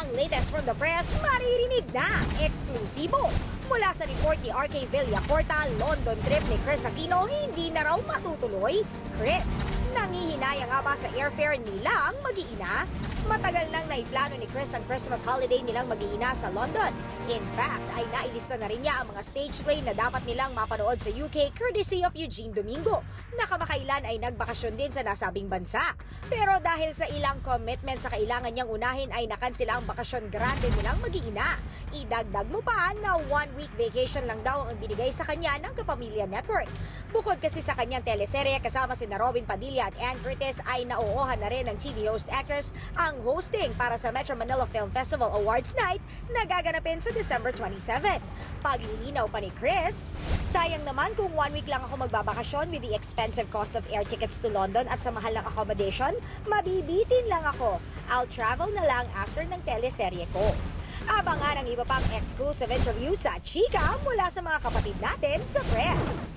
Ang latest from the press, maririnig na eksklusibo. Mula sa report ni RK Villacorta, London trip ni Kris Aquino hindi na raw matutuloy. Kris, nangihinaya nga ba sa airfare nilang mag-iina? Matagal nang naiplano ni Kris ang Christmas holiday nilang mag-iina sa London. In fact, ay nailista na rin niya ang mga stage play na dapat nilang mapanood sa UK courtesy of Eugene Domingo, na kamakailan ay nagbakasyon din sa nasabing bansa. Pero dahil sa ilang commitment sa kailangan niyang unahin ay nakansila ang bakasyon grande nilang mag-iina. Idagdag mo pa na 1-week vacation lang daw ang binigay sa kanya ng Kapamilya Network. Bukod kasi sa kanyang teleserye kasama sina Robin Padilla at Ann Curtis ay nauohan na rin ng TV host actress ang hosting para sa Metro Manila Film Festival Awards Night na gaganapin sa December 27. Paglilinaw pa ni Kris, sayang naman kung 1 week lang ako magbabakasyon with the expensive cost of air tickets to London at sa mahal ng accommodation, mabibitin lang ako. I'll travel na lang after ng teleserye ko. Abangan ang iba pang exclusive interview sa Chika mula sa mga kapatid natin sa press.